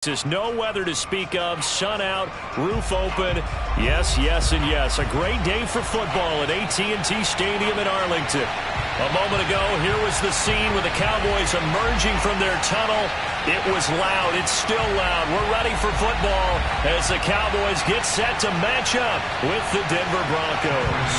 There's no weather to speak of, sun out, roof open. Yes, yes, and yes. A great day for football at AT&T Stadium in Arlington. A moment ago, here was the scene with the Cowboys emerging from their tunnel. It was loud. It's still loud. We're ready for football as the Cowboys get set to match up with the Denver Broncos.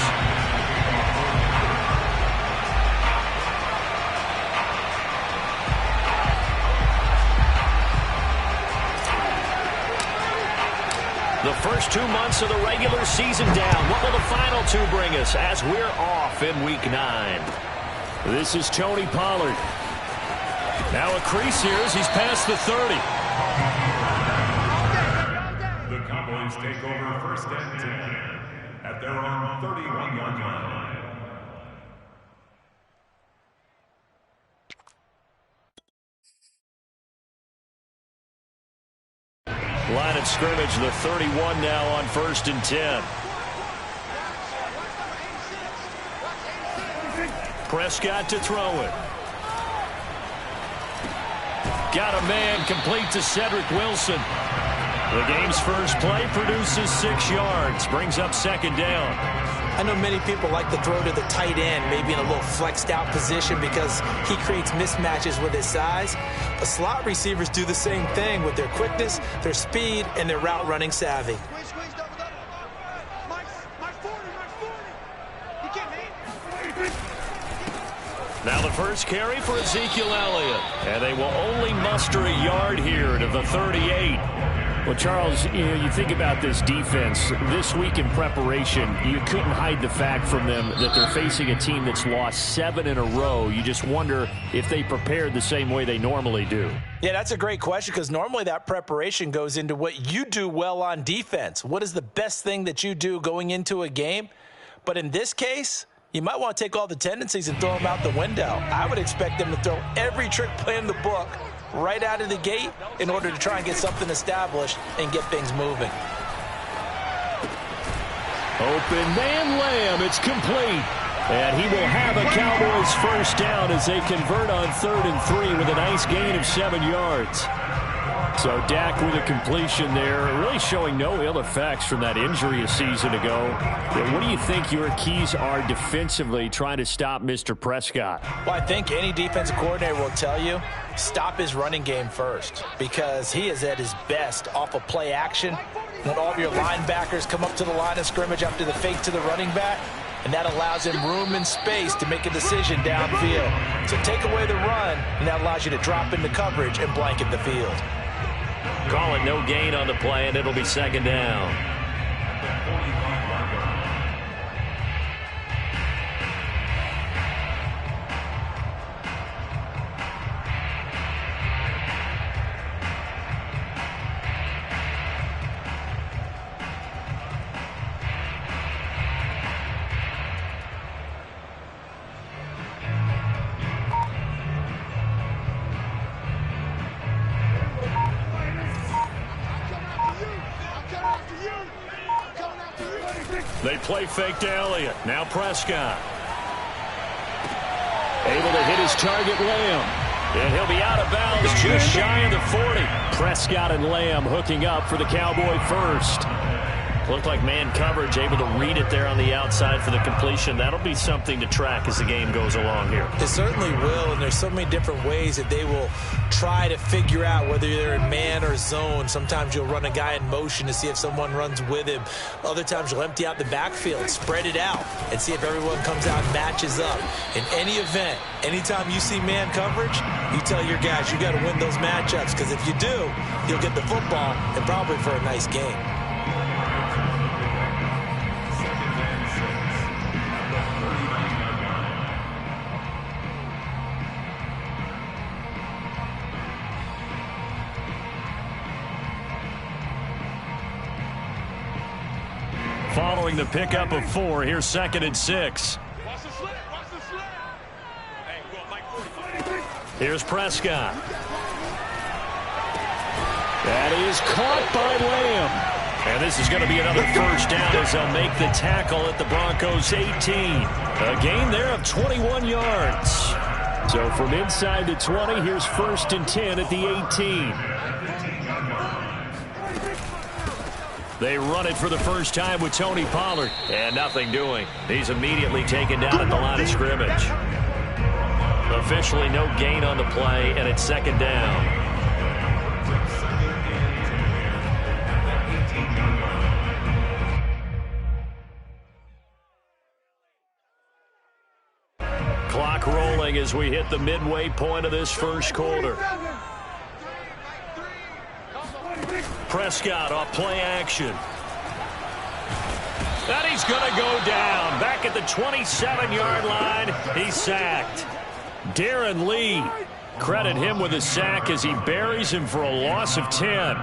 The first 2 months of the regular season down. What will the final two bring us as we're off in Week 9? This is Tony Pollard. Now a crease here as he's past the 30. The Cowboys take over first and 10 at their own 31-yard line. Line of scrimmage, the 31 now on first and 10. Prescott to throw it. Got a man complete to Cedric Wilson. The game's first play produces 6 yards. Brings up second down. I know many people like to throw to the tight end, maybe in a little flexed out position because he creates mismatches with his size. But slot receivers do the same thing with their quickness, their speed, and their route running savvy. Now the first carry for Ezekiel Elliott. And they will only muster a yard here to the 38. Well, Charles, you think about this defense. This week in preparation, you couldn't hide the fact from them that they're facing a team that's lost 7 in a row. You just wonder if they prepared the same way they normally do. Yeah, that's a great question because normally that preparation goes into what you do well on defense. What is the best thing that you do going into a game? But in this case, you might want to take all the tendencies and throw them out the window. I would expect them to throw every trick play in the book right out of the gate in order to try and get something established and get things moving. Open man Lamb, it's complete. And he will have a Cowboys first down as they convert on 3rd and 3 with a nice gain of 7 yards. So Dak with a completion there, really showing no ill effects from that injury a season ago. What do you think your keys are defensively trying to stop Mr. Prescott? Well, I think any defensive coordinator will tell you, stop his running game first because he is at his best off of play action. When all of your linebackers come up to the line of scrimmage after the fake to the running back, and that allows him room and space to make a decision downfield. So take away the run, and that allows you to drop into coverage and blanket the field. Call it no gain on the play, and it'll be second down. They play fake to Elliott. Now Prescott. Able to hit his target, Lamb. And he'll be out of bounds just shy of the 40. Prescott and Lamb hooking up for the Cowboy first. Looked like man coverage, able to read it there on the outside for the completion. That'll be something to track as the game goes along here. It certainly will, and there's so many different ways that they will try to figure out whether they're in man or zone. Sometimes you'll run a guy in motion to see if someone runs with him. Other times you'll empty out the backfield, spread it out, and see if everyone comes out and matches up. In any event, anytime you see man coverage, you tell your guys you got to win those matchups, because if you do, you'll get the football and probably for a nice game. Following the pickup of 4, here's 2nd and 6. Here's Prescott. That is caught by Lamb. And this is going to be another first down as they'll make the tackle at the Broncos 18. A gain there of 21 yards. So from inside the 20, here's 1st and 10 at the 18. They run it for the first time with Tony Pollard. And nothing doing. He's immediately taken down at the line of scrimmage. Officially no gain on the play, and it's second down. Clock rolling as we hit the midway point of this first quarter. Prescott off play action. And he's going to go down. Back at the 27-yard line, he's sacked. Darren Lee, credit him with a sack as he buries him for a loss of 10.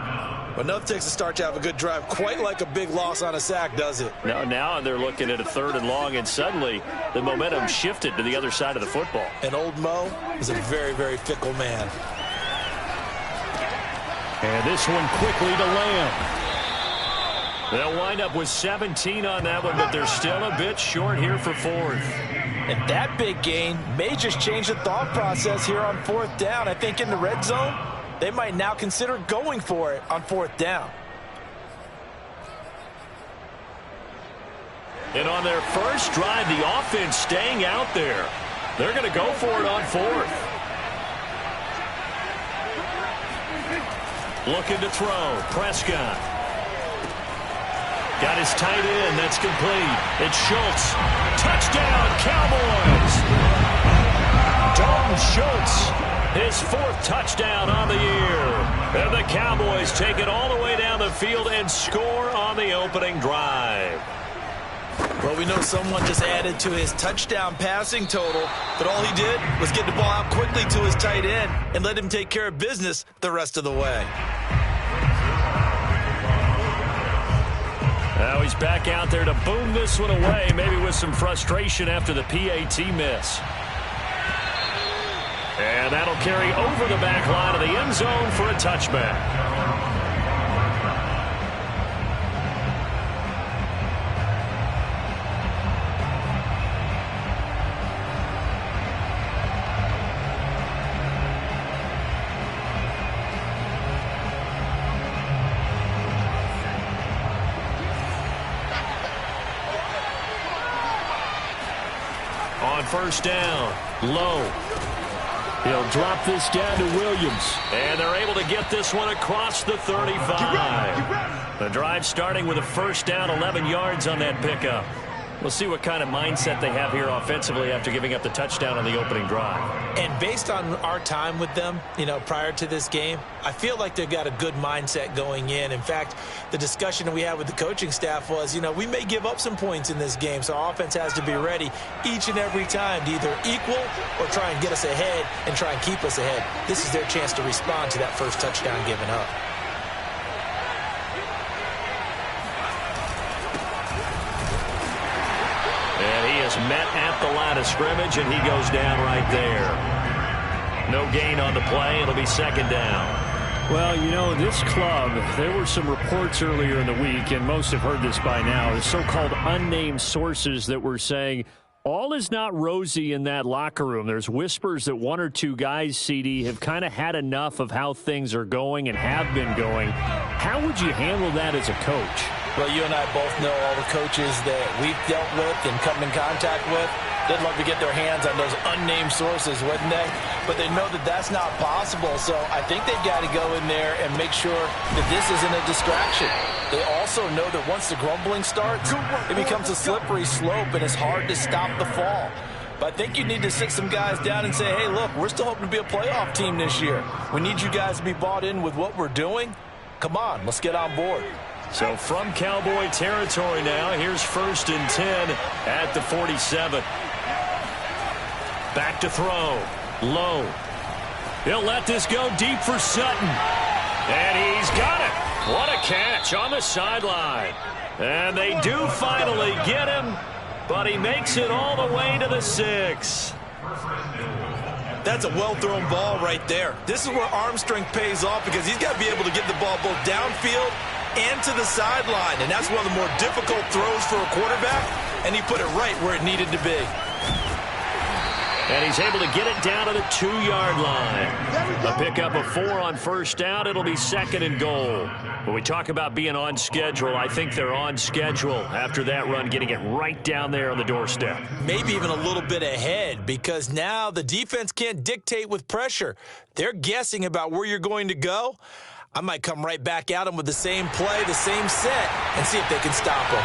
But nothing takes a start to have a good drive quite like a big loss on a sack, does it? Now they're looking at a 3rd and long, and suddenly the momentum shifted to the other side of the football. And old Mo is a very, very fickle man. And this one quickly to Lamb. They'll wind up with 17 on that one, but they're still a bit short here for 4th. And that big gain may just change the thought process here on 4th down. I think in the red zone, they might now consider going for it on 4th down. And on their first drive, the offense staying out there. They're going to go for it on 4th. Looking to throw. Prescott. Got his tight end. That's complete. It's Schultz. Touchdown, Cowboys. Dalton Schultz, his 4th touchdown on the year. And the Cowboys take it all the way down the field and score on the opening drive. Well, we know someone just added to his touchdown passing total, but all he did was get the ball out quickly to his tight end and let him take care of business the rest of the way. Now he's back out there to boom this one away, maybe with some frustration after the PAT miss. And that'll carry over the back line of the end zone for a touchback. On first down, Lowe. He'll drop this down to Williams. And they're able to get this one across the 35. The drive starting with a first down, 11 yards on that pickup. We'll see what kind of mindset they have here offensively after giving up the touchdown on the opening drive. And based on our time with them, prior to this game, I feel like they've got a good mindset going in. In fact, the discussion that we had with the coaching staff was, we may give up some points in this game, so our offense has to be ready each and every time to either equal or try and get us ahead and try and keep us ahead. This is their chance to respond to that first touchdown given up. Met at the line of scrimmage, and he goes down right there. No gain on the play. It'll be second down. Well, this club, there were some reports earlier in the week, and most have heard this by now, the so-called unnamed sources that were saying all is not rosy in that locker room. There's whispers that 1 or 2 guys, CD, have kind of had enough of how things are going and have been going. How would you handle that as a coach? Well, you and I both know all the coaches that we've dealt with and come in contact with. They'd love to get their hands on those unnamed sources, wouldn't they? But they know that that's not possible, so I think they've got to go in there and make sure that this isn't a distraction. They also know that once the grumbling starts, it becomes a slippery slope, and it's hard to stop the fall. But I think you need to sit some guys down and say, hey, look, we're still hoping to be a playoff team this year. We need you guys to be bought in with what we're doing. Come on, let's get on board. So from Cowboy territory now, here's 1st and 10 at the 47. Back to throw. Lowe. He'll let this go deep for Sutton. And he's got it. What a catch on the sideline. And they do finally get him, but he makes it all the way to the 6. That's a well-thrown ball right there. This is where arm strength pays off because he's got to be able to get the ball both downfield and to the sideline. And that's one of the more difficult throws for a quarterback, and he put it right where it needed to be. And he's able to get it down to the 2-yard line. A pickup of 4 on first down. It'll be 2nd and goal. When we talk about being on schedule, I think they're on schedule after that run, getting it right down there on the doorstep. Maybe even a little bit ahead, because now the defense can't dictate with pressure. They're guessing about where you're going to go. I might come right back at them with the same play, the same set, and see if they can stop them.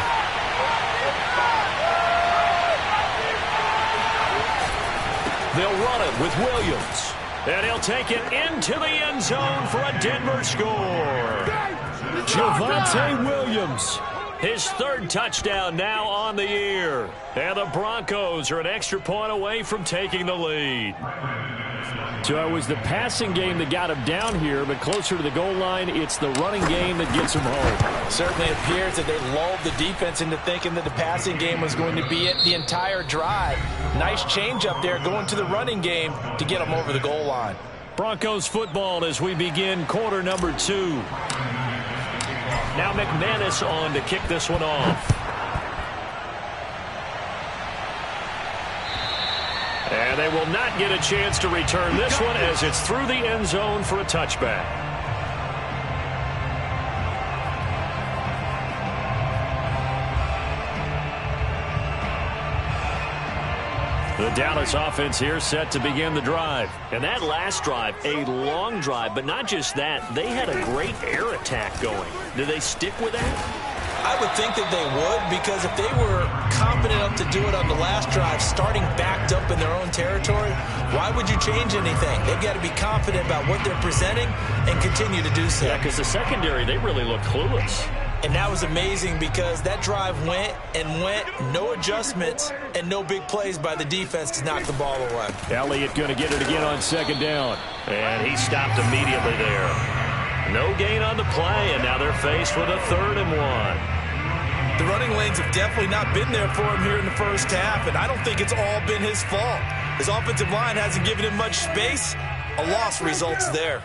They'll run it with Williams. And he'll take it into the end zone for a Denver score. Javonte Williams. His 3rd touchdown now on the year. And the Broncos are an extra point away from taking the lead. So it was the passing game that got him down here, but closer to the goal line, it's the running game that gets him home. Certainly appears that they lulled the defense into thinking that the passing game was going to be it the entire drive. Nice change up there going to the running game to get them over the goal line. Broncos football as we begin quarter number 2. Now McManus on to kick this one off. And they will not get a chance to return this one as it's through the end zone for a touchback. The Dallas offense here set to begin the drive. And that last drive, a long drive, but not just that. They had a great air attack going. Do they stick with that? I would think that they would, because if they were confident enough to do it on the last drive, starting backed up in their own territory, why would you change anything? They've got to be confident about what they're presenting and continue to do so. Yeah, because the secondary, they really look clueless. And that was amazing because that drive went and went, no adjustments and no big plays by the defense to knock the ball away. Elliott going to get it again on 2nd down. And he stopped immediately there. No gain on the play, and now they're faced with a 3rd and 1. The running lanes have definitely not been there for him here in the first half, and I don't think it's all been his fault. His offensive line hasn't given him much space. A loss results there.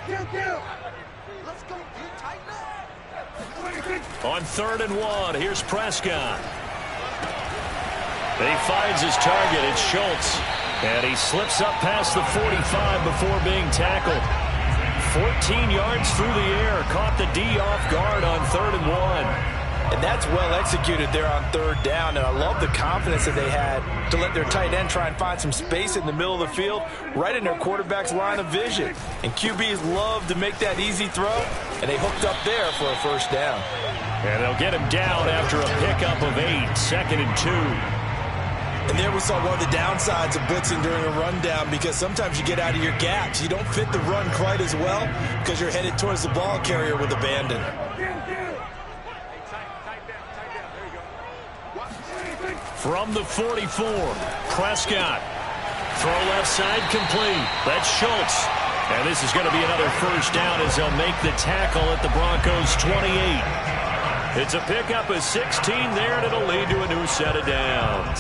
On 3rd and 1, here's Prescott. He finds his target. It's Schultz. And he slips up past the 45 before being tackled. 14 yards through the air. Caught the D off guard on 3rd and 1. And that's well executed there on 3rd down. And I love the confidence that they had to let their tight end try and find some space in the middle of the field, right in their quarterback's line of vision. And QBs love to make that easy throw, and they hooked up there for a 1st down. And they'll get him down after a pickup of 8, 2nd and 2. And there we saw one of the downsides of blitzing during a rundown, because sometimes you get out of your gaps. You don't fit the run quite as well because you're headed towards the ball carrier with abandon. From the 44, Prescott. Throw left side complete. That's Schultz. And this is going to be another 1st down as they'll make the tackle at the Broncos' 28. It's a pickup of 16 there, and it'll lead to a new set of downs.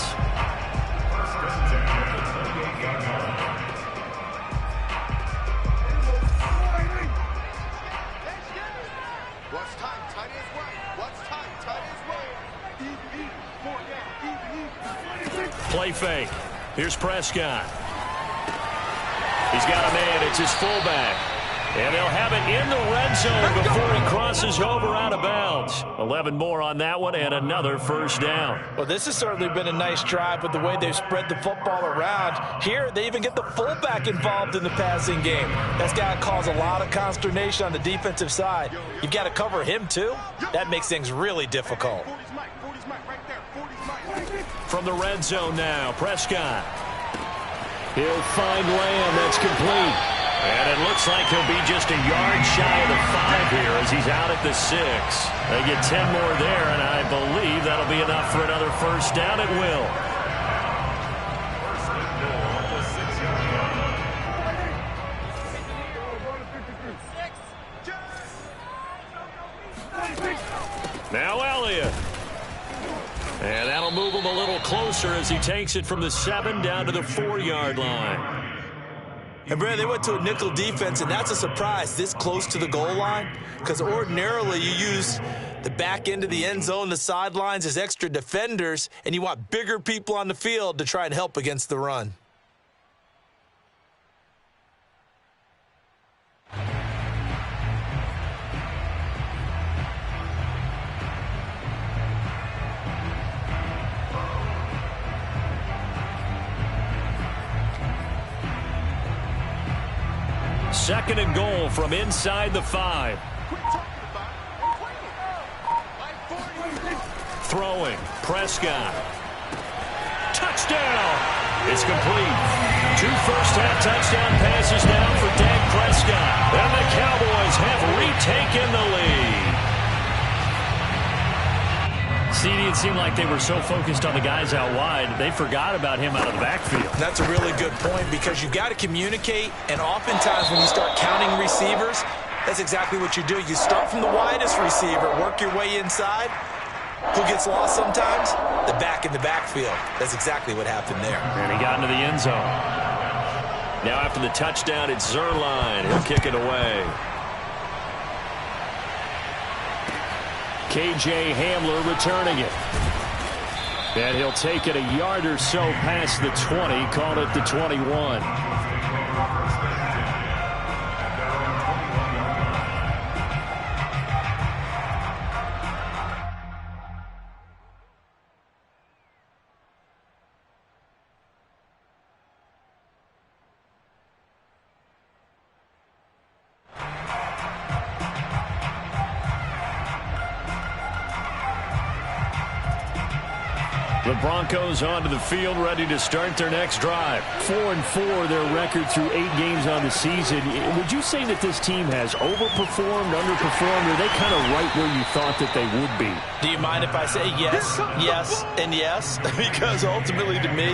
Play fake. Here's Prescott. He's got a man. It's his fullback. And they'll have it in the red zone before he crosses over out of bounds. 11 more on that one and another 1st down. Well, this has certainly been a nice drive with the way they've spread the football around. Here, they even get the fullback involved in the passing game. That's got to cause a lot of consternation on the defensive side. You've got to cover him, too. That makes things really difficult. From the red zone now, Prescott. He'll find Lamb. That's complete. And it looks like he'll be just a yard shy of the 5 here as he's out at the 6. They get 10 more there, and I believe that'll be enough for another 1st down. It will. Now Elliott. And that'll move him a little closer as he takes it from the 7 down to the 4-yard line. And, Brad, they went to a nickel defense, and that's a surprise this close to the goal line, because ordinarily you use the back end of the end zone, the sidelines as extra defenders, and you want bigger people on the field to try and help against the run. 2nd and goal from inside the 5. Throwing. Prescott. Touchdown. It's complete. 2 first-half touchdown passes now for Dak Prescott. And the Cowboys have retaken the lead. CD, it seemed like they were so focused on the guys out wide, they forgot about him out of the backfield. That's a really good point because you've got to communicate, and oftentimes when you start counting receivers, that's exactly what you do. You start from the widest receiver, work your way inside. Who gets lost sometimes? The back in the backfield. That's exactly what happened there. And he got into the end zone. Now after the touchdown, it's Zuerlein. He'll kick it away. KJ Hamler returning it. And he'll take it a yard or so past the 20, call it the 21. The Broncos onto the field, ready to start their next drive. 4-4, their record through 8 games on the season. Would you say that this team has overperformed, underperformed, or are they kind of right where you thought that they would be? Do you mind if I say yes, yes, and yes? Because ultimately to me,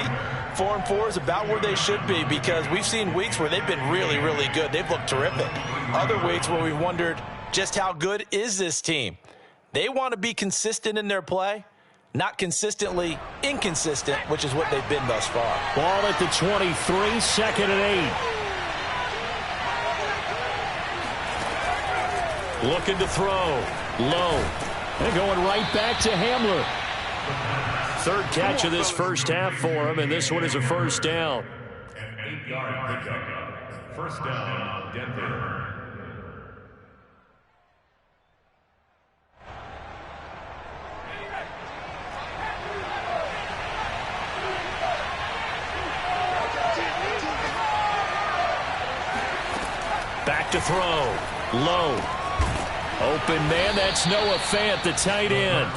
4-4 is about where they should be because we've seen weeks where they've been really, really good. They've looked terrific. Other weeks where we wondered just how good is this team. They want to be consistent in their play. Not consistently inconsistent, which is what they've been thus far. Ball at the 23, 2nd and 8. Looking to throw. Low. They're going right back to Hamler. 3rd catch of this first half for him, and this one is a first down. An 8-yard pickup. First down, Denver. Back to throw. Low. Open man, that's Noah Fant, the tight end.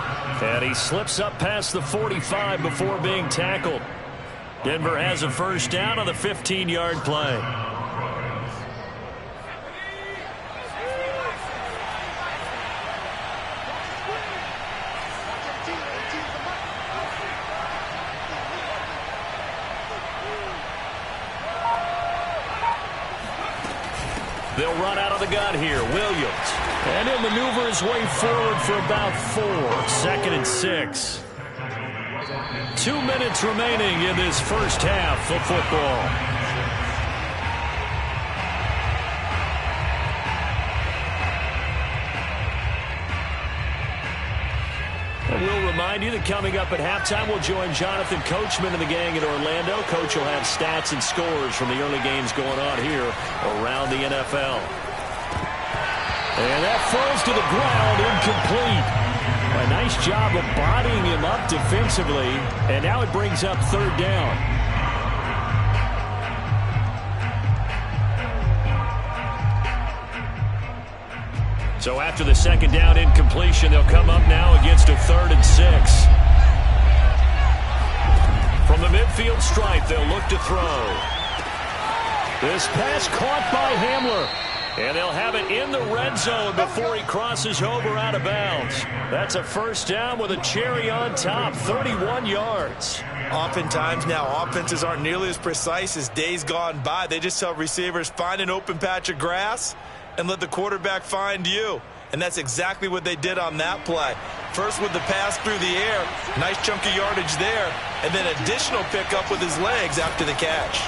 And he slips up past the 45 before being tackled. Denver has a first down on the 15-yard play. They'll run out of the gun here. Williams. And he'll maneuver his way forward for about 4. 2nd and 6. 2 minutes remaining in this first half of football. And we'll remind you that coming up at halftime, we'll join Jonathan Coachman and the gang in Orlando. Coach will have stats and scores from the early games going on here around the NFL. And that falls to the ground, incomplete. A nice job of bodying him up defensively, and now it brings up 3rd down. So after the 2nd down incompletion, they'll come up now against a 3rd and 6. From the midfield stripe, they'll look to throw. This pass caught by Hamler. And they'll have it in the red zone before he crosses over out of bounds. That's a first down with a cherry on top, 31 yards. Oftentimes now, offenses aren't nearly as precise as days gone by. They just tell receivers, find an open patch of grass and let the quarterback find you. And that's exactly what they did on that play. First with the pass through the air, nice chunk of yardage there, and then additional pickup with his legs after the catch.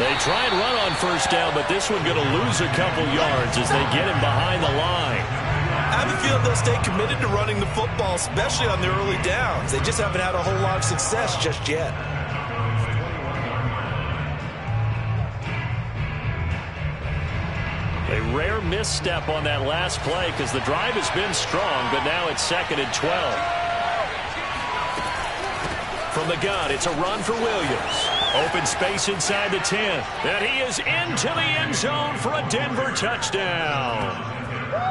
They try and run on first down, but this one going to lose a couple yards as they get him behind the line. I have a feeling they'll stay committed to running the football, especially on their early downs. They just haven't had a whole lot of success just yet. A rare misstep on that last play because the drive has been strong, but now it's 2nd and 12. From the gun, it's a run for Williams. Open space inside the 10. And he is into the end zone for a Denver touchdown.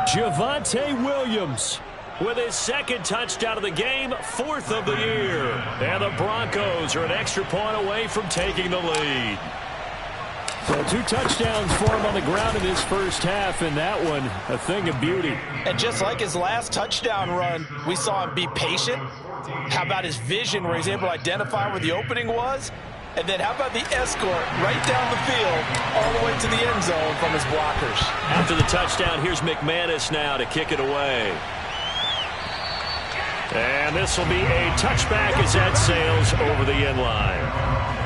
Javonte Williams with his second touchdown of the game, 4th of the year. And the Broncos are an extra point away from taking the lead. So 2 touchdowns for him on the ground in this first half, and that one a thing of beauty. And just like his last touchdown run, we saw him be patient. How about his vision where he's able to identify where the opening was? And then how about the escort right down the field all the way to the end zone from his blockers? After the touchdown, here's McManus now to kick it away. And this will be a touchback as that sails over the end line.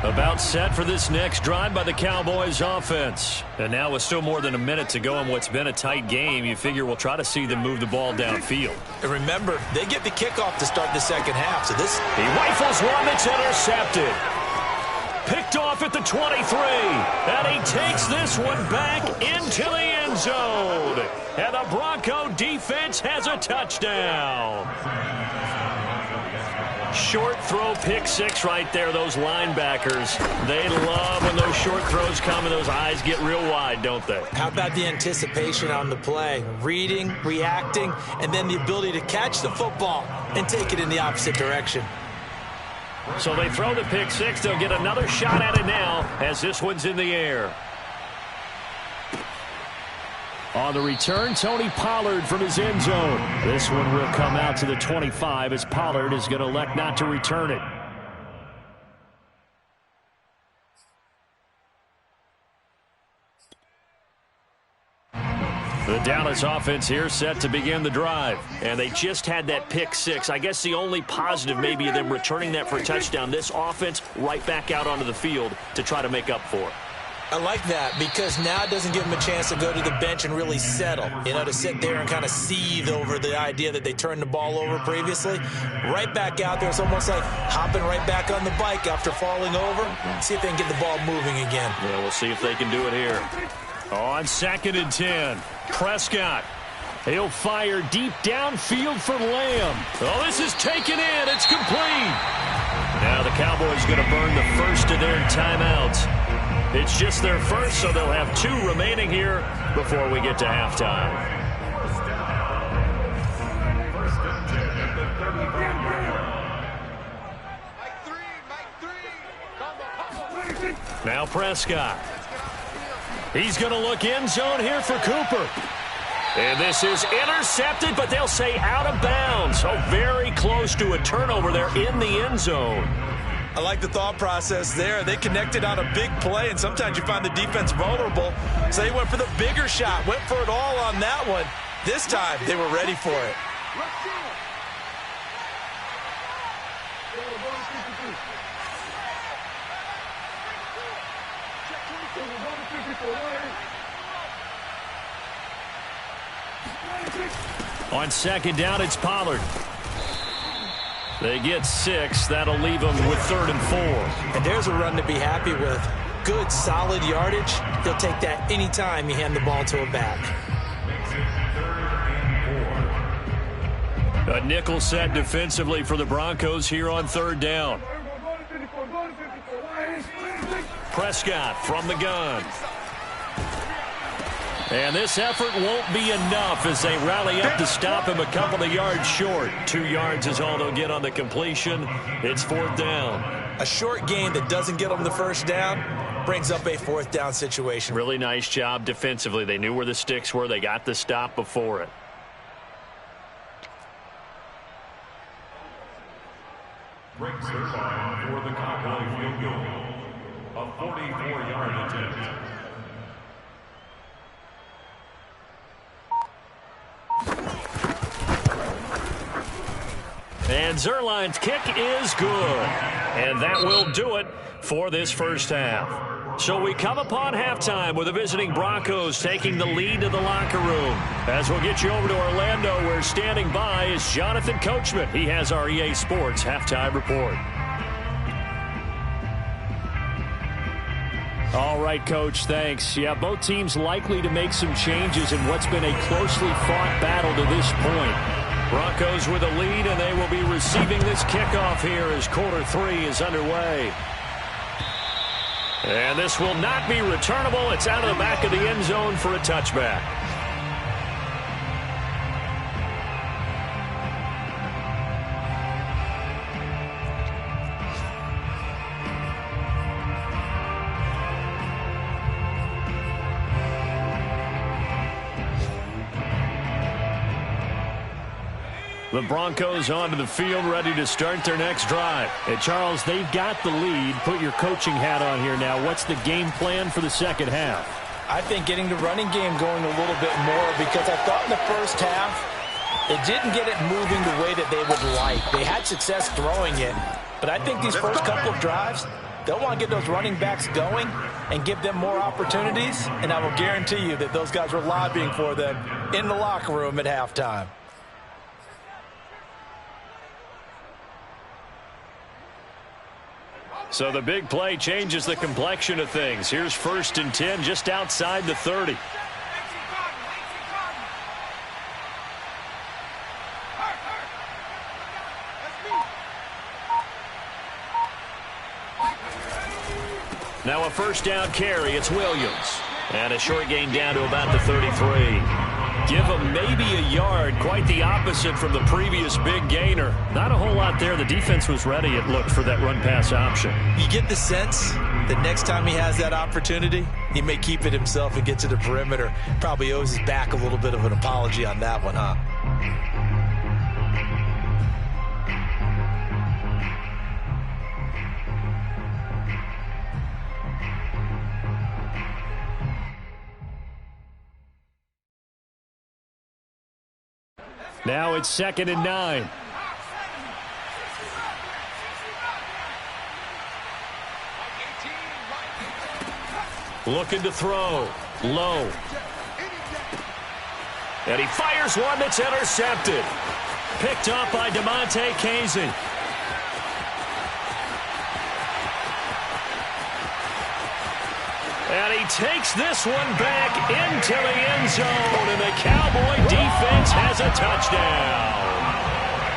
About set for this next drive by the Cowboys offense. And now with still more than a minute to go in what's been a tight game, you figure we'll try to see them move the ball downfield. And remember, they get the kickoff to start the second half. So this... He rifles one that's intercepted. Picked off at the 23. And he takes this one back into the end zone. And the Bronco defense has a touchdown. Short throw, pick 6 right there. Those linebackers, they love when those short throws come and those eyes get real wide, don't they? How about the anticipation on the play? Reading, reacting, and then the ability to catch the football and take it in the opposite direction. So they throw the pick 6. They'll get another shot at it now as this one's in the air. On the return, Tony Pollard from his end zone. This one will come out to the 25 as Pollard is going to elect not to return it. The Dallas offense here set to begin the drive. And they just had that pick 6. I guess the only positive maybe of them returning that for a touchdown. This offense right back out onto the field to try to make up for it. I like that because now it doesn't give them a chance to go to the bench and really settle, to sit there and kind of seethe over the idea that they turned the ball over previously. Right back out there. It's almost like hopping right back on the bike after falling over. See if they can get the ball moving again. Yeah, we'll see if they can do it here. On 2nd and 10, Prescott. He'll fire deep downfield for Lamb. Oh, this is taken in. It's complete. Now the Cowboys going to burn the first of their timeouts. It's just their first, so they'll have 2 remaining here before we get to halftime. Now Prescott. He's going to look end zone here for Cooper. And this is intercepted, but they'll say out of bounds. So very close to a turnover there in the end zone. I like the thought process there. They connected on a big play, and sometimes you find the defense vulnerable. So they went for the bigger shot, went for it all on that one. This time, they were ready for it. On 2nd down, it's Pollard. They get 6. That'll leave them with 3rd and 4. And there's a run to be happy with. Good, solid yardage. They'll take that anytime you hand the ball to a back. A nickel set defensively for the Broncos here on 3rd down. Prescott from the gun. And this effort won't be enough as they rally up to stop him a couple of yards short. 2 yards is all they'll get on the completion. It's 4th down. A short gain that doesn't get them the first down brings up a 4th down situation. Really nice job defensively. They knew where the sticks were. They got the stop before it. Breaks their line for the Cowboy field goal. A 44-yard attempt. And Zuerlein's kick is good. And that will do it for this first half. So we come upon halftime with the visiting Broncos taking the lead to the locker room. As we'll get you over to Orlando, where standing by is Jonathan Coachman. He has our EA Sports halftime report. All right, Coach, thanks. Yeah, both teams likely to make some changes in what's been a closely fought battle to this point. Broncos with a lead, and they will be receiving this kickoff here as quarter 3 is underway. And this will not be returnable. It's out of the back of the end zone for a touchback. The Broncos onto the field, ready to start their next drive. Hey, Charles, they've got the lead. Put your coaching hat on here now. What's the game plan for the second half? I think getting the running game going a little bit more, because I thought in the first half they didn't get it moving the way that they would like. They had success throwing it, but I think these first couple of drives, they'll want to get those running backs going and give them more opportunities, and I will guarantee you that those guys were lobbying for them in the locker room at halftime. So the big play changes the complexion of things. Here's 1st and 10 just outside the 30. Now a first down carry. It's Williams. And a short gain down to about the 33. Give him maybe a yard. Quite the opposite from the previous big gainer. Not a whole lot there. The defense was ready, it looked, for that run-pass option. You get the sense that next time he has that opportunity, he may keep it himself and get to the perimeter. Probably owes his back a little bit of an apology on that one, huh? Now it's 2nd and 9. Looking to throw. Low. And he fires one that's intercepted. Picked up by DeMonte Casey. And he takes this one back into the end zone, and the Cowboy defense has a touchdown.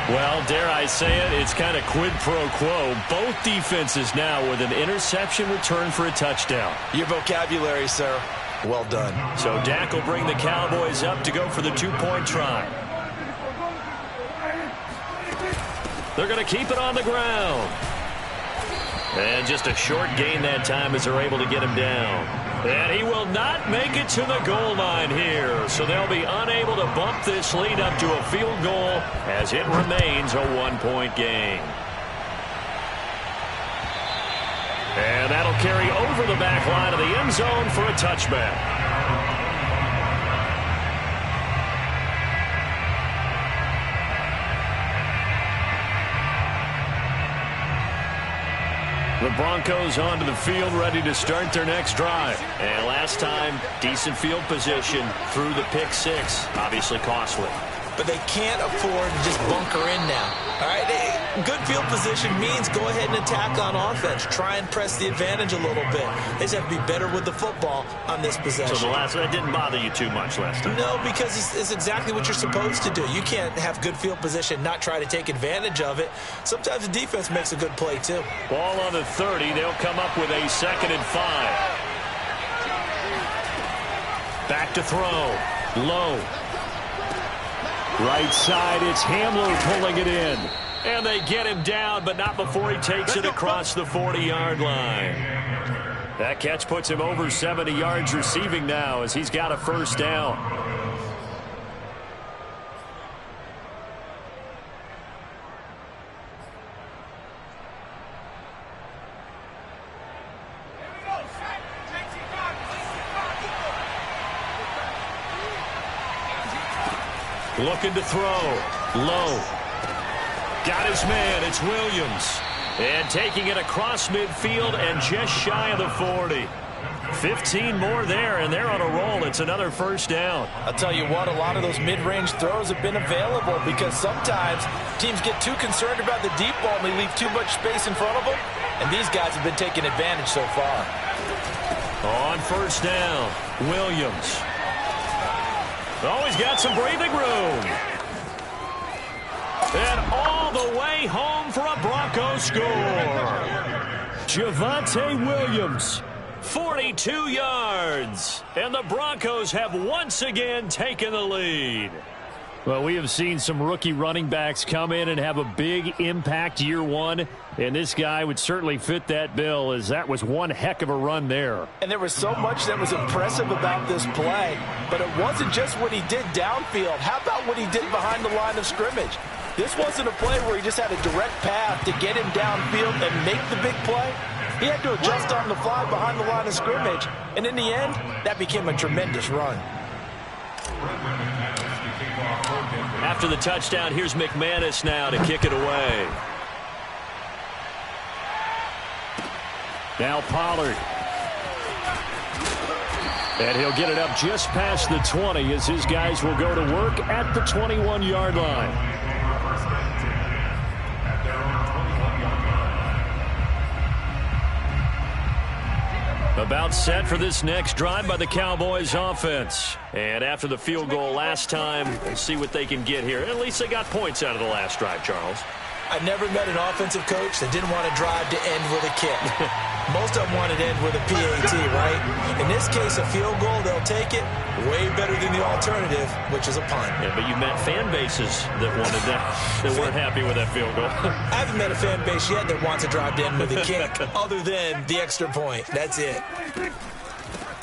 Well, dare I say it, it's kind of quid pro quo. Both defenses now with an interception return for a touchdown. Your vocabulary, sir. Well done. So Dak will bring the Cowboys up to go for the 2-point try. They're going to keep it on the ground. And just a short gain that time as they're able to get him down. And he will not make it to the goal line here. So they'll be unable to bump this lead up to a field goal as it remains a 1-point game. And that'll carry over the back line of the end zone for a touchback. The Broncos onto the field, ready to start their next drive. And last time, decent field position through the pick 6. Obviously costly. But they can't afford to just bunker in now. All right, good field position means go ahead and attack on offense. Try and press the advantage a little bit. They just have to be better with the football on this possession. So that didn't bother you too much last time? No, because it's exactly what you're supposed to do. You can't have good field position, not try to take advantage of it. Sometimes the defense makes a good play, too. Ball on the 30. They'll come up with a 2nd and 5. Back to throw. Low. Right side, it's Hamler pulling it in. And they get him down, but not before he takes it across the 40-yard line. That catch puts him over 70 yards receiving now as he's got a first down. Looking to throw. Low. Got his man. It's Williams. And taking it across midfield and just shy of the 40. 15 more there, and they're on a roll. It's another first down. I'll tell you what, a lot of those mid-range throws have been available because sometimes teams get too concerned about the deep ball and they leave too much space in front of them, and these guys have been taking advantage so far. On first down, Williams. Oh, he's got some breathing room. And all the way home for a Broncos score. Javonte Williams. 42 yards, and the Broncos have once again taken the lead. Well, we have seen some rookie running backs come in and have a big impact year one, and this guy would certainly fit that bill, as that was one heck of a run there. And there was so much that was impressive about this play, but it wasn't just what he did downfield. How about what he did behind the line of scrimmage? This wasn't a play where he just had a direct path to get him downfield and make the big play. He had to adjust on the fly behind the line of scrimmage, and in the end, that became a tremendous run. After the touchdown, here's McManus now to kick it away. Now Pollard. And he'll get it up just past the 20 as his guys will go to work at the 21-yard line. About set for this next drive by the Cowboys offense. And after the field goal last time, we'll see what they can get here. At least they got points out of the last drive, Charles. I never met an offensive coach that didn't want to drive to end with a kick. Most of them wanted to end with a PAT, right? In this case, a field goal, they'll take it. Way better than the alternative, which is a punt. Yeah, but you met fan bases that wanted that, that weren't happy with that field goal. I haven't met a fan base yet that wants to drive to end with a kick, other than the extra point. That's it.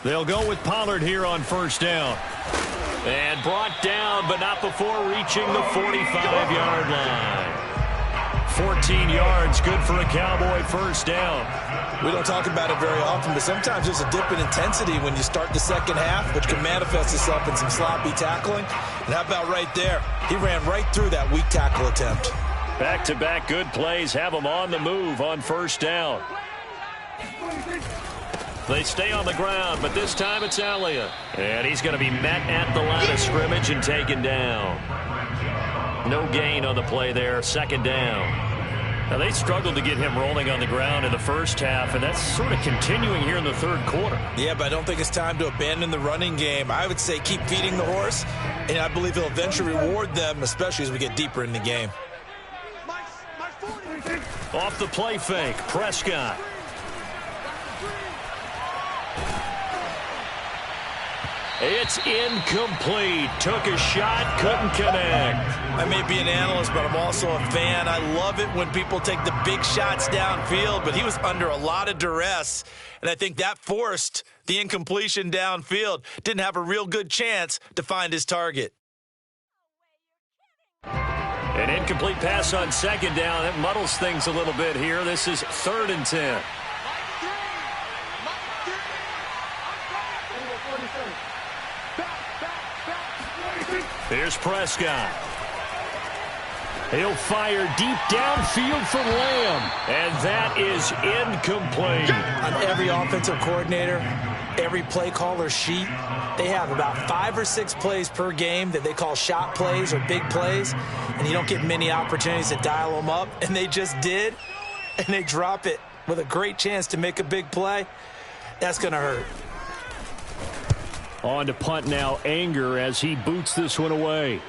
They'll go with Pollard here on first down. And brought down, but not before reaching the 45-yard line. 14 yards, good for a Cowboy first down. We don't talk about it very often, but sometimes there's a dip in intensity when you start the second half, which can manifest itself in some sloppy tackling. And how about right there? He ran right through that weak tackle attempt. Back-to-back good plays have them on the move on first down. They stay on the ground, but this time it's Elliott. And he's going to be met at the line of scrimmage and taken down. No gain on the play there, second down. Now, they struggled to get him rolling on the ground in the first half, and that's sort of continuing here in the third quarter. Yeah, but I don't think it's time to abandon the running game. I would say keep feeding the horse, and I believe he'll eventually reward them, especially as we get deeper in the game. Off the play fake, Prescott. It's incomplete. Took a shot, couldn't connect. I may be an analyst, but I'm also a fan. I love it when people take the big shots downfield, but he was under a lot of duress, and I think that forced the incompletion downfield. Didn't have a real good chance to find his target. An incomplete pass on second down. That muddles things a little bit here. This is 3rd and 10. Here's Prescott. He'll fire deep downfield for Lamb. And that is incomplete. On every offensive coordinator, every play caller sheet, they have about 5 or 6 plays per game that they call shot plays or big plays. And you don't get many opportunities to dial them up. And they just did. And they drop it with a great chance to make a big play. That's going to hurt. On to punt now, Anger, as he boots this one away.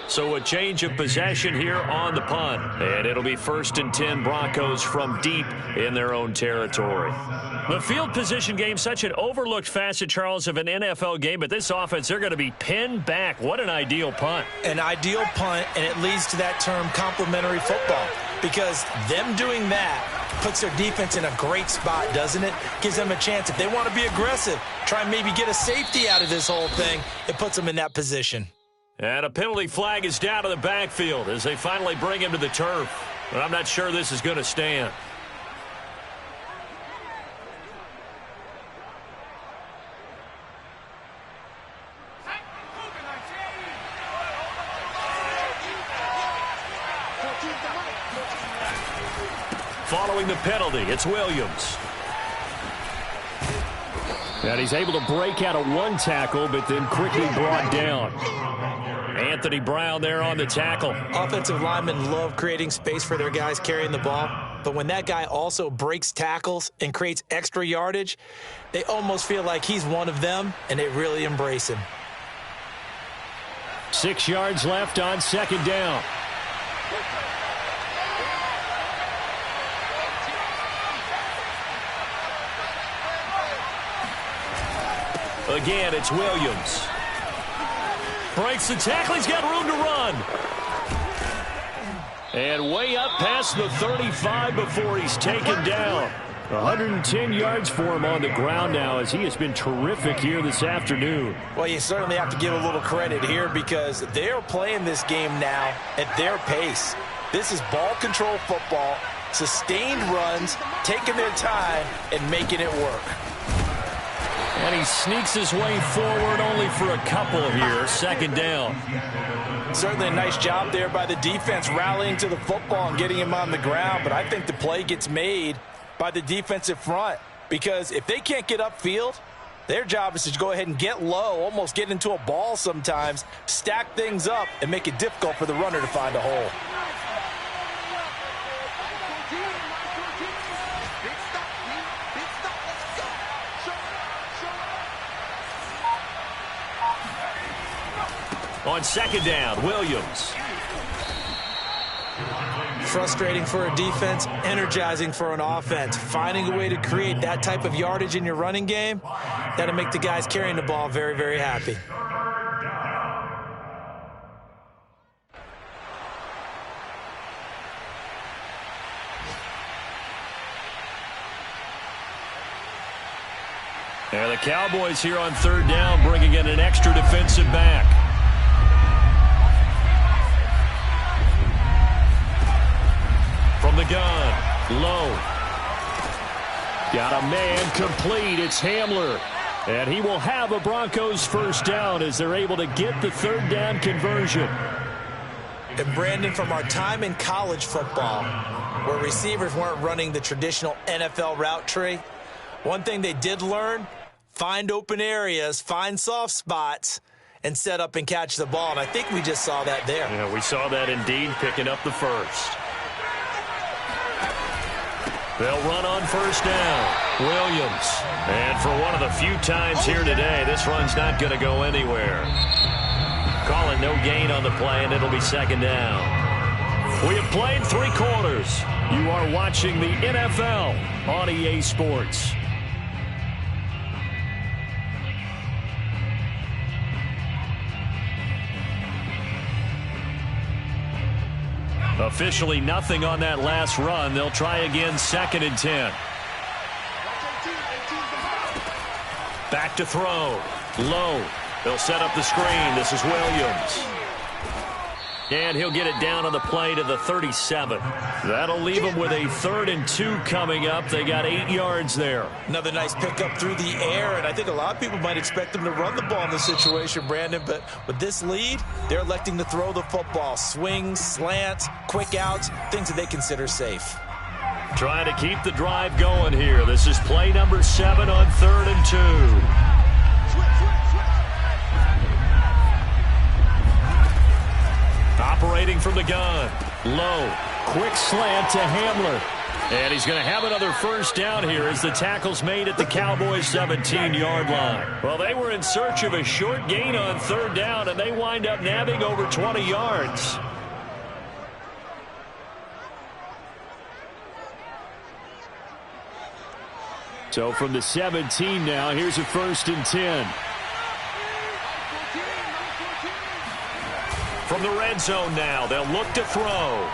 So a change of possession here on the punt. And it'll be 1st and 10, Broncos from deep in their own territory. The field position game, such an overlooked facet, Charles, of an NFL game. But this offense, they're going to be pinned back. What an ideal punt. An ideal punt, and it leads to that term complementary football. Because them doing that puts their defense in a great spot, doesn't it? Gives them a chance. If they want to be aggressive, try and maybe get a safety out of this whole thing, it puts them in that position. And a penalty flag is down to the backfield as they finally bring him to the turf. But I'm not sure this is going to stand. the penalty. It's Williams. And he's able to break out of one tackle, but then quickly brought down. Anthony Brown there on the tackle. Offensive linemen love creating space for their guys carrying the ball, but when that guy also breaks tackles and creates extra yardage, they almost feel like he's one of them, and they really embrace him. 6 yards left on 2nd down. Again, it's Williams. Breaks the tackle. He's got room to run. And way up past the 35 before he's taken down. 110 yards for him on the ground now, as he has been terrific here this afternoon. Well, you certainly have to give a little credit here because they're playing this game now at their pace. This is ball control football, sustained runs, taking their time, and making it work. And he sneaks his way forward only for a couple here. 2nd down. Certainly a nice job there by the defense rallying to the football and getting him on the ground, but I think the play gets made by the defensive front because if they can't get upfield, their job is to go ahead and get low, almost get into a ball sometimes, stack things up, and make it difficult for the runner to find a hole. On 2nd down, Williams. Frustrating for a defense, energizing for an offense. Finding a way to create that type of yardage in your running game, that'll make the guys carrying the ball very, very happy. And the Cowboys here on 3rd down, bringing in an extra defensive back. From the gun, low. Got a man complete. It's Hamler. And he will have a Broncos 1st down as they're able to get the 3rd down conversion. And Brandon, from our time in college football, where receivers weren't running the traditional NFL route tree, one thing they did learn, find open areas, find soft spots, and set up and catch the ball. And I think we just saw that there. Yeah, we saw that indeed, picking up the 1st. They'll run on 1st down. Williams. And for one of the few times here today, this run's not going to go anywhere. Calling no gain on the play, and it'll be 2nd down. We have played 3 quarters. You are watching the NFL on EA Sports. Officially nothing on that last run. They'll try again, 2nd and 10. Back to throw. Low. They'll set up the screen. This is Williams. And he'll get it down on the play to the 37. That'll leave them with a 3rd and 2 coming up. They got 8 yards there. Another nice pickup through the air, and I think a lot of people might expect them to run the ball in this situation, Brandon, but with this lead, they're electing to throw the football. Swings, slants, quick outs, things that they consider safe. Trying to keep the drive going here. This is play number 7 on 3rd and 2. Operating from the gun. Low. Quick slant to Hamler. And he's going to have another 1st down here as the tackle's made at the Cowboys' 17-yard line. Well, they were in search of a short gain on 3rd down, and they wind up nabbing over 20 yards. So from the 17 now, here's a 1st and 10. From the red zone now, they'll look to throw.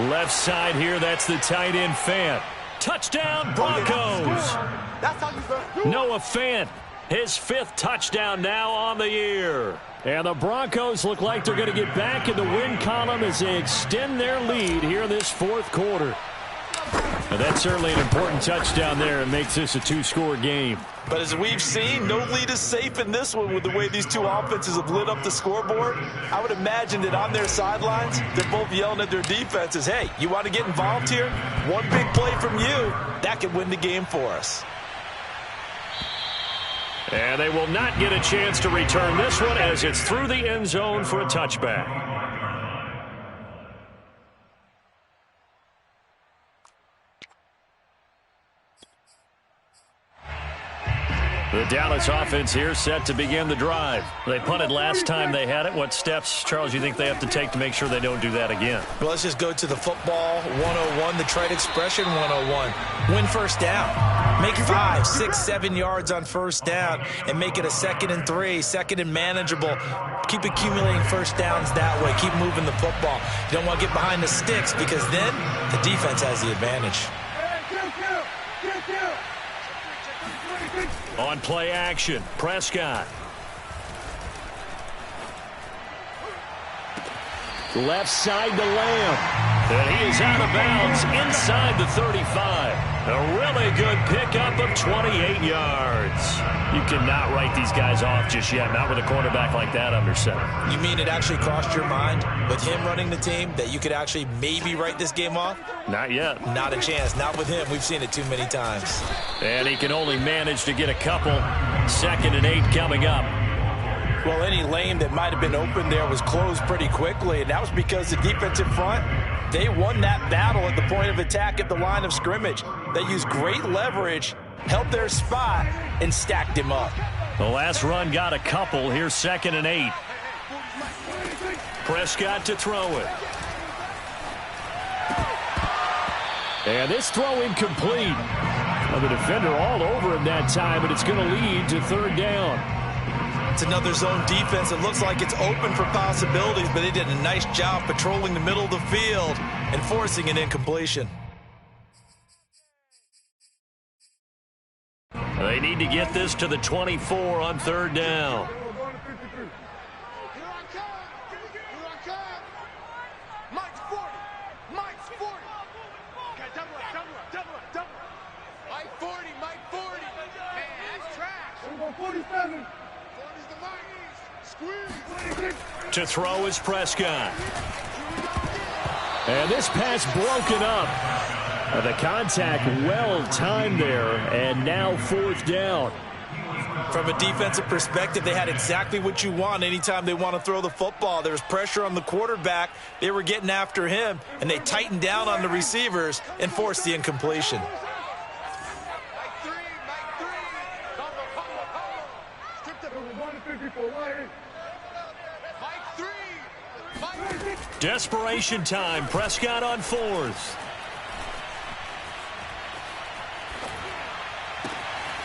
Left side here, that's the tight end Fant. Touchdown, Broncos. Noah Fant, his 5th touchdown now on the year. And the Broncos look like they're going to get back in the win column as they extend their lead here in this 4th quarter. And that's certainly an important touchdown there. It makes this a two-score game. But as we've seen, no lead is safe in this one with the way these two offenses have lit up the scoreboard. I would imagine that on their sidelines, they're both yelling at their defenses, hey, you want to get involved here? One big play from you, that could win the game for us. And they will not get a chance to return this one as it's through the end zone for a touchback. The Dallas offense here set to begin the drive. They punted last time they had it. What steps, Charles, you think they have to take to make sure they don't do that again? Well, let's just go to the football 101, the trade expression 101. Win first down. Make 5, 6, 7 yards on first down and make it a 2nd and 3, 2nd and manageable. Keep accumulating first downs that way. Keep moving the football. You don't want to get behind the sticks because then the defense has the advantage. On play action, Prescott. Left side to Lamb. And he is out of bounds inside the 35. A really good pickup of 28 yards. You cannot write these guys off just yet, not with a quarterback like that under center. You mean it actually crossed your mind with him running the team that you could actually maybe write this game off? Not yet. Not a chance. Not with him. We've seen it too many times. And he can only manage to get a couple. 2nd and 8 coming up. Well, any lane that might have been open there was closed pretty quickly, and that was because the defensive front, they won that battle at the point of attack at the line of scrimmage. They used great leverage, held their spot, and stacked him up. The last run got a couple. Here's 2nd and 8. Prescott to throw it. And this throw incomplete. Well, the defender all over him that time, but it's going to lead to 3rd down. It's another zone defense. It looks like it's open for possibilities, but they did a nice job patrolling the middle of the field and forcing an incompletion. They need to get this to the 24 on 3rd down. To throw is Prescott. And this pass broken up. The contact well timed there, and now 4th down. From a defensive perspective, they had exactly what you want anytime they want to throw the football. There was pressure on the quarterback. They were getting after him, and they tightened down on the receivers and forced the incompletion. Desperation time. Prescott on 4th.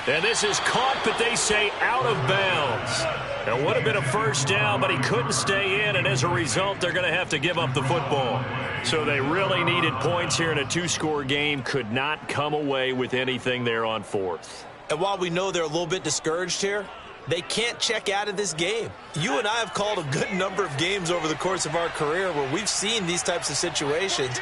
And this is caught, but they say out of bounds. It would have been a first down, but he couldn't stay in, and as a result, they're going to have to give up the football. So they really needed points here in a 2-score game. Could not come away with anything there on 4th. And while we know they're a little bit discouraged here, they can't check out of this game. You and I have called a good number of games over the course of our career where we've seen these types of situations.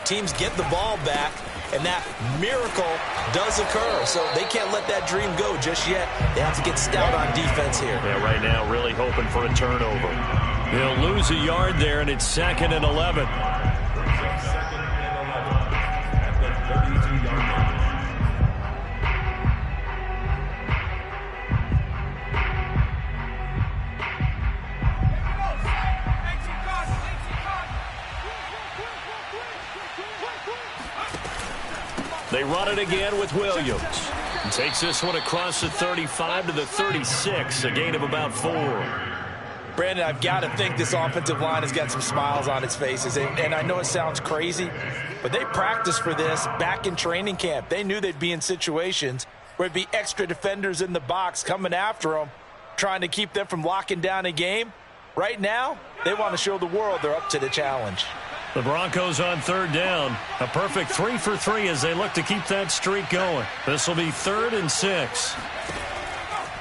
Teams get the ball back, and that miracle does occur. So they can't let that dream go just yet. They have to get stout on defense here. Yeah, right now really hoping for a turnover. He'll lose a yard there, and it's 2nd and 11. They run it again with Williams. And takes this one across the 35 to the 36, a gain of about 4. Brandon, I've got to think this offensive line has got some smiles on its faces. And I know it sounds crazy, but they practiced for this back in training camp. They knew they'd be in situations where it'd be extra defenders in the box coming after them, trying to keep them from locking down a game. Right now, they want to show the world they're up to the challenge. The Broncos on 3rd down. A perfect 3 for 3 as they look to keep that streak going. This will be 3rd and 6.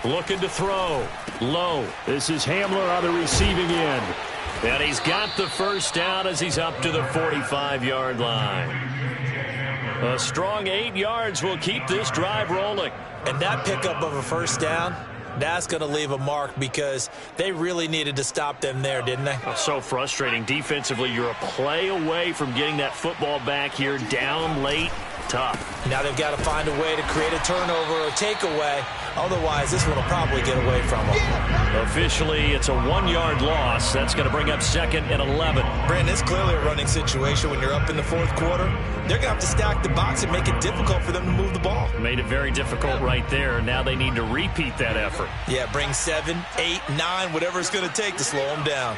Looking to throw. Low. This is Hamler on the receiving end. And he's got the first down as he's up to the 45-yard line. A strong 8 yards will keep this drive rolling. And that pickup of a first down, that's going to leave a mark because they really needed to stop them there, didn't they? So frustrating. Defensively, you're a play away from getting that football back here, down late. Tough. Now they've got to find a way to create a turnover or takeaway. Otherwise, this one will probably get away from them. Officially, it's a 1-yard loss. That's going to bring up 2nd and 11. Brandon, it's clearly a running situation when you're up in the 4th quarter. They're going to have to stack the box and make it difficult for them to move the ball. Made it very difficult right there. Now they need to repeat that effort. Yeah, bring 7, 8, 9, whatever it's going to take to slow them down.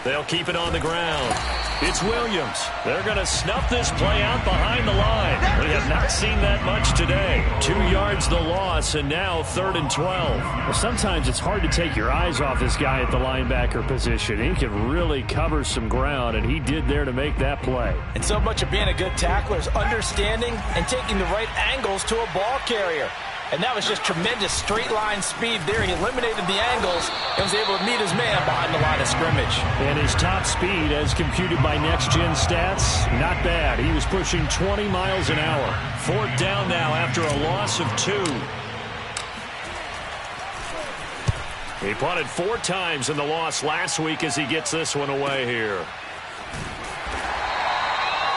They'll keep it on the ground. It's Williams. They're going to snuff this play out behind the line. We have not seen that much today. 2 yards the loss, and now 3rd and 12. Well, sometimes it's hard to take your eyes off this guy at the linebacker position. He can really cover some ground, and he did there to make that play. And so much of being a good tackler is understanding and taking the right angles to a ball carrier. And that was just tremendous straight-line speed there. He eliminated the angles and was able to meet his man behind the line of scrimmage. And his top speed, as computed by Next Gen Stats, not bad. He was pushing 20 miles an hour. 4th down now after a loss of 2. He punted 4 times in the loss last week as he gets this one away here.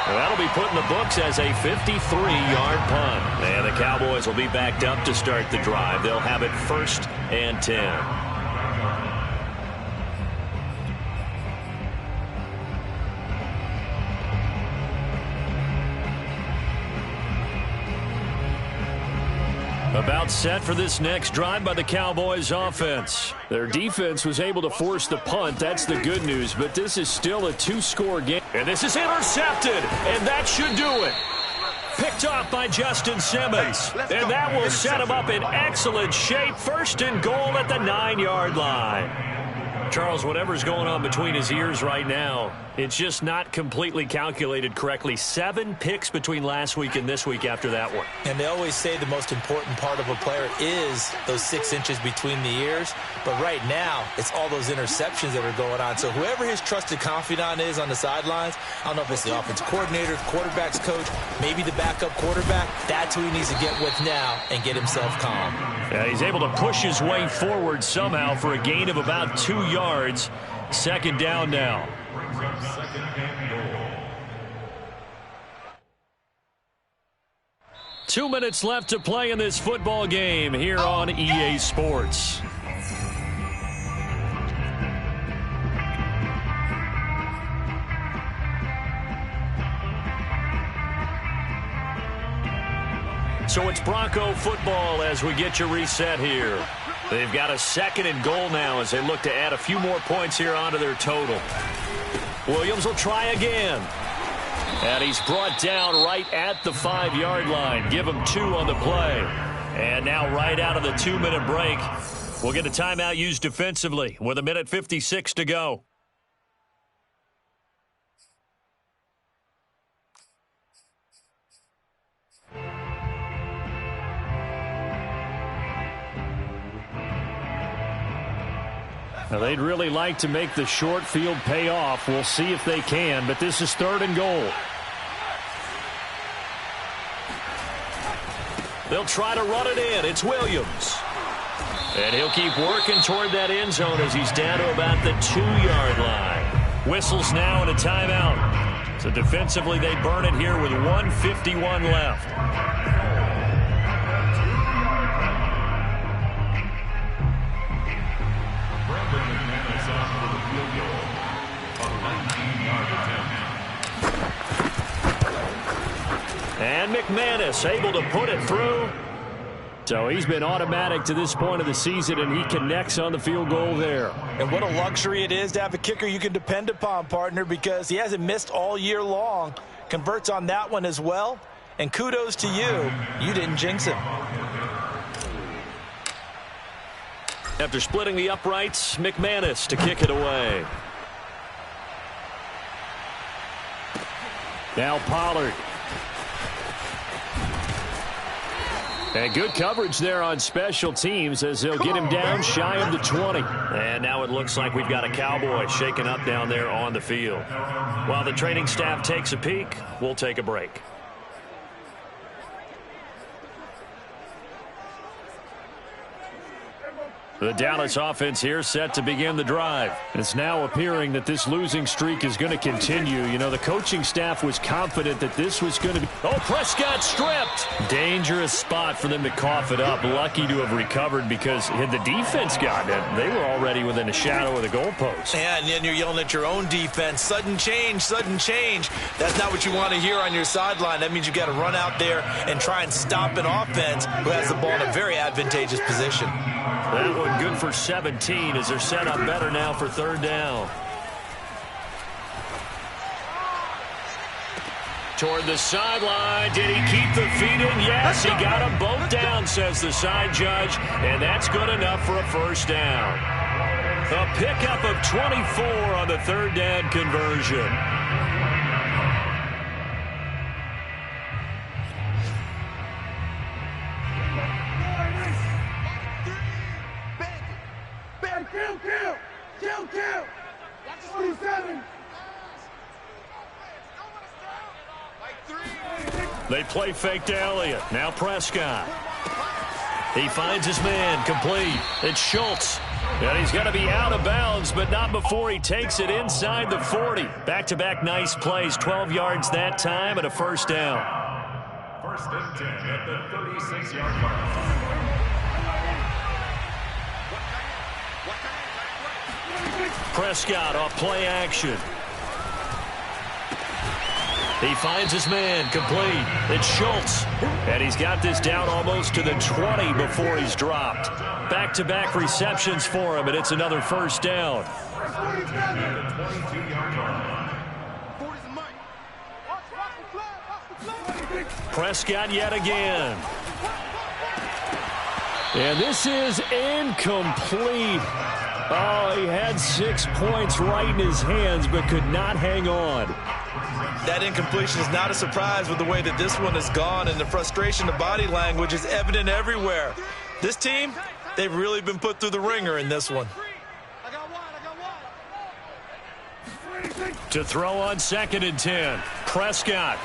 And that'll be put in the books as a 53-yard punt. And the Cowboys will be backed up to start the drive. They'll have it 1st and 10. About set for this next drive by the Cowboys offense. Their defense was able to force the punt. That's the good news, but this is still a 2-score game. And this is intercepted, and that should do it. Picked off by Justin Simmons. And that will set him up in excellent shape. 1st and goal at the 9-yard line. Charles, whatever's going on between his ears right now, it's just not completely calculated correctly. 7 picks between last week and this week after that one. And they always say the most important part of a player is those 6 inches between the ears. But right now, it's all those interceptions that are going on. So whoever his trusted confidant is on the sidelines, I don't know if it's the offensive coordinator, the quarterback's coach, maybe the backup quarterback, that's who he needs to get with now and get himself calm. Yeah, he's able to push his way forward somehow for a gain of about 2 yards. 2nd down now. 2 minutes left to play in this football game here on EA Sports. So it's Bronco football as we get you reset here. They've got a 2nd and goal now as they look to add a few more points here onto their total. Williams will try again. And he's brought down right at the 5-yard line. Give him 2 on the play. And now right out of the 2-minute break, we'll get a timeout used defensively with 1:56 to go. Now, they'd really like to make the short field pay off. We'll see if they can, but this is 3rd and goal. They'll try to run it in. It's Williams. And he'll keep working toward that end zone as he's down to about the 2-yard line. Whistles now and a timeout. So defensively, they burn it here with 1:51 left. And McManus able to put it through. So he's been automatic to this point of the season, and he connects on the field goal there. And what a luxury it is to have a kicker you can depend upon, partner, because he hasn't missed all year long. Converts on that one as well. And kudos to you. You didn't jinx him. After splitting the uprights, McManus to kick it away. Now Pollard. And good coverage there on special teams as they'll get him down shy of the 20. And now it looks like we've got a Cowboy shaken up down there on the field. While the training staff takes a peek, we'll take a break. The Dallas offense here set to begin the drive. It's now appearing that this losing streak is going to continue. You know, the coaching staff was confident that this was going to be... Oh, Prescott stripped. Dangerous spot for them to cough it up. Lucky to have recovered because had the defense gotten it, they were already within a shadow of the goalpost. Yeah, and then you're yelling at your own defense. Sudden change, sudden change. That's not what you want to hear on your sideline. That means you've got to run out there and try and stop an offense who has the ball in a very advantageous position. That one good for 17 as they're set up better now for third down. Toward the sideline. Did he keep the feet in? Yes, he got them both down, says the side judge, and that's good enough for a first down. A pickup of 24 on the third down conversion. Kill. 27. They play fake to Elliott. Now Prescott. He finds his man, complete. It's Schultz. And he's got to be out of bounds, but not before he takes it inside the 40. Back-to-back nice plays, 12 yards that time, and a first down. First and 10 at the 36-yard line. Prescott off play action. He finds his man, complete. It's Schultz. And he's got this down almost to the 20 before he's dropped. Back-to-back receptions for him, and it's another first down. Prescott yet again. And this is incomplete. Oh, he had 6 points right in his hands, but could not hang on. That incompletion is not a surprise with the way that this one has gone, and the frustration, the body language is evident everywhere. This team, they've really been put through the ringer in this one. To throw on 2nd and 10, Prescott.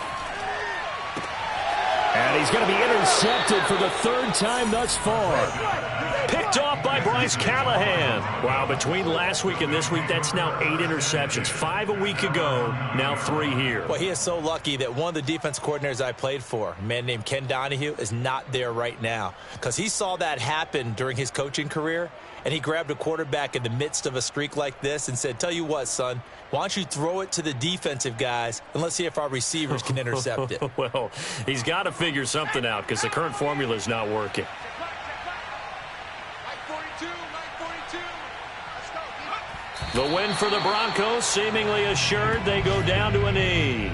And he's going to be intercepted for the third time thus far. Picked off by Bryce Callahan. Wow, between last week and this week, that's now 8 interceptions. 5 a week ago, now 3 here. Well, he is so lucky that one of the defense coordinators I played for, a man named Ken Donahue, is not there right now. Because he saw that happen during his coaching career, and he grabbed a quarterback in the midst of a streak like this and said, tell you what, son, why don't you throw it to the defensive guys, and let's see if our receivers can intercept it. Well, he's got to figure something out because the current formula is not working. The win for the Broncos seemingly assured. They go down to a knee.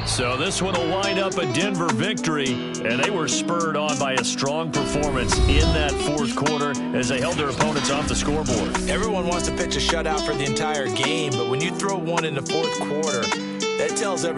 So this one will wind up a Denver victory, and they were spurred on by a strong performance in that fourth quarter as they held their opponents off the scoreboard. Everyone wants to pitch a shutout for the entire game, but when you throw one in the fourth quarter, that tells everyone